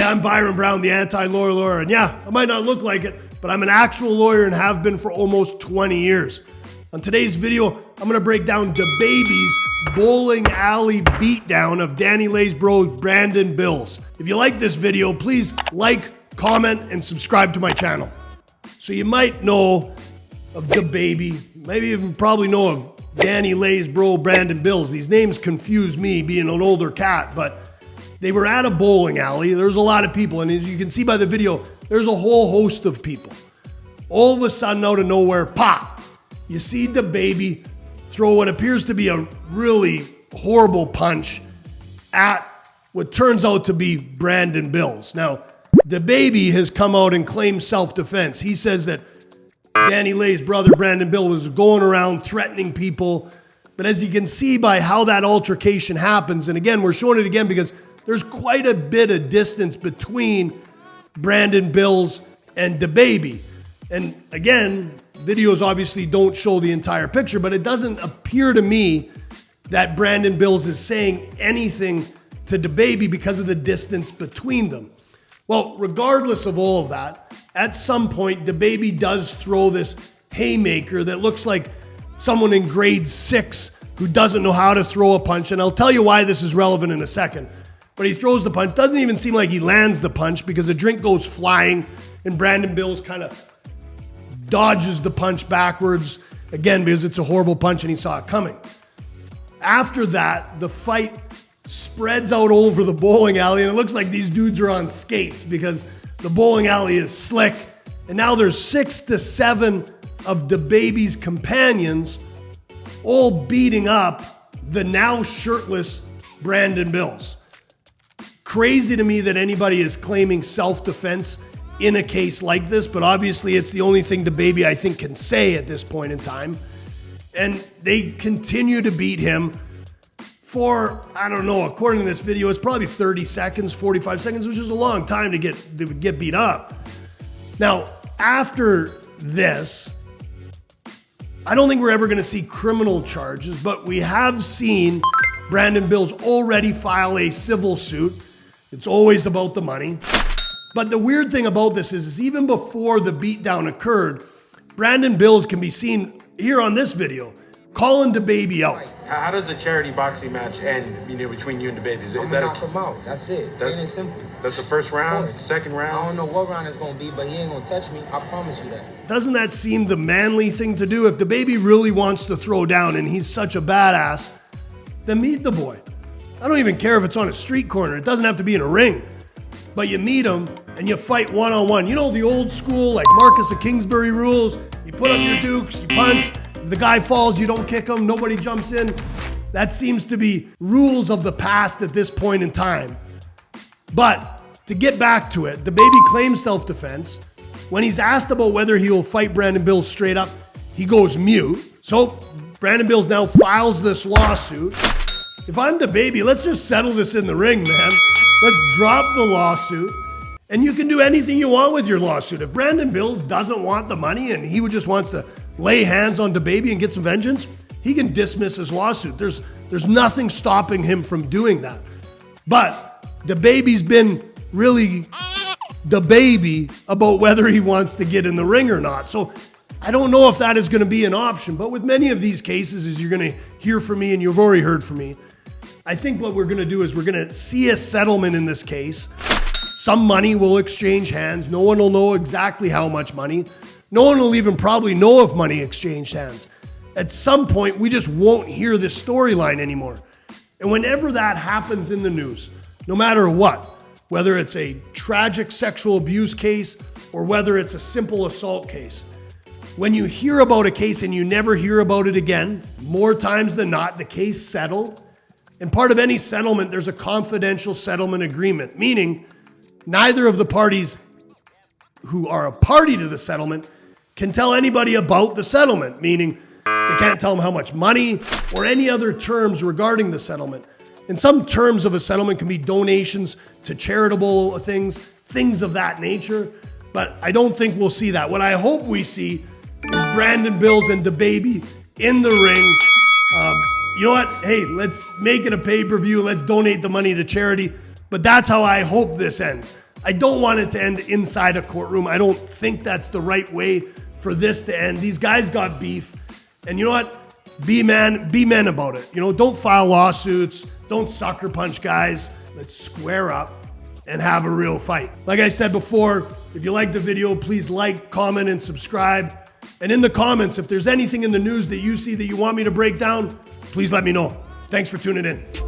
Hey, I'm Byron Brown, the anti-lawyer lawyer, and yeah, I might not look like it, but I'm an actual lawyer and have been for almost 20 years. On today's video, I'm gonna break down DaBaby's bowling alley beatdown of DaniLeigh's bro, Brandon Bills. If you like this video, please like, comment, and subscribe to my channel. So you might know of DaBaby, maybe even probably know of DaniLeigh's bro, Brandon Bills. These names confuse me being an older cat, but they were at a bowling alley. There's a lot of people, and as you can see by the video, there's a whole host of people. All of a sudden, out of nowhere, pop, you see DaBaby throw what appears to be a really horrible punch at what turns out to be Brandon Bills. Now, DaBaby has come out and claimed self-defense. He says that DaniLeigh's brother, Brandon Bills, was going around threatening people. But as you can see by how that altercation happens, and again, we're showing it again because there's quite a bit of distance between Brandon Bills and DaBaby. And again, videos obviously don't show the entire picture, but it doesn't appear to me that Brandon Bills is saying anything to DaBaby because of the distance between them. Well, regardless of all of that, at some point, DaBaby does throw this haymaker that looks like someone in grade 6 who doesn't know how to throw a punch. And I'll tell you why this is relevant in a second. But he throws the punch. Doesn't even seem like he lands the punch because the drink goes flying and Brandon Bills kind of dodges the punch backwards, again, because it's a horrible punch and he saw it coming. After that, the fight spreads out over the bowling alley and it looks like these dudes are on skates because the bowling alley is slick. And now there's 6 to 7 of DaBaby's companions all beating up the now shirtless Brandon Bills. Crazy to me that anybody is claiming self-defense in a case like this, but obviously it's the only thing DaBaby I think can say at this point in time. And they continue to beat him for, I don't know, according to this video, it's probably 30 seconds, 45 seconds, which is a long time to get beat up. Now, after this, I don't think we're ever gonna see criminal charges, but we have seen Brandon Bills already file a civil suit. It's always about the money. But the weird thing about this is even before the beatdown occurred, Brandon Bills can be seen here on this video calling DaBaby out. How does a charity boxing match end, between you and DaBaby? I'm gonna knock him out. That's it. Plain and simple. That's the first round, second round? I don't know what round it's gonna be, but he ain't gonna touch me. I promise you that. Doesn't that seem the manly thing to do? If DaBaby really wants to throw down and he's such a badass, then meet the boy. I don't even care if it's on a street corner. It doesn't have to be in a ring. But you meet him and you fight one-on-one. You know the old school, like Marcus of Kingsbury rules? You put up your dukes, you punch. If the guy falls, you don't kick him, nobody jumps in. That seems to be rules of the past at this point in time. But to get back to it, DaBaby claims self-defense. When he's asked about whether he will fight Brandon Bills straight up, he goes mute. So Brandon Bills now files this lawsuit. If I'm DaBaby, let's just settle this in the ring, man. Let's drop the lawsuit. And you can do anything you want with your lawsuit. If Brandon Bills doesn't want the money and he just wants to lay hands on DaBaby and get some vengeance, he can dismiss his lawsuit. There's nothing stopping him from doing that. But DaBaby's been really DaBaby about whether he wants to get in the ring or not. So I don't know if that is going to be an option. But with many of these cases, as you're going to hear from me and you've already heard from me, I think what we're going to do is we're going to see a settlement in this case. Some money will exchange hands. No one will know exactly how much money. No one will even probably know if money exchanged hands. At some point, we just won't hear this storyline anymore. And whenever that happens in the news, no matter what, whether it's a tragic sexual abuse case or whether it's a simple assault case, when you hear about a case and you never hear about it again, more times than not, the case settled. And part of any settlement, there's a confidential settlement agreement, meaning neither of the parties who are a party to the settlement can tell anybody about the settlement, meaning they can't tell them how much money or any other terms regarding the settlement. And some terms of a settlement can be donations to charitable things of that nature, but I don't think we'll see that. What I hope we see is Brandon Bills and DaBaby in the ring. You know what? Hey, let's make it a pay-per-view. Let's donate the money to charity. But that's how I hope this ends. I don't want it to end inside a courtroom. I don't think that's the right way for this to end. These guys got beef. And you know what? Be men about it. You know, don't file lawsuits. Don't sucker punch guys. Let's square up and have a real fight. Like I said before, if you like the video, please like, comment, and subscribe. And in the comments, if there's anything in the news that you see that you want me to break down, please let me know. Thanks for tuning in.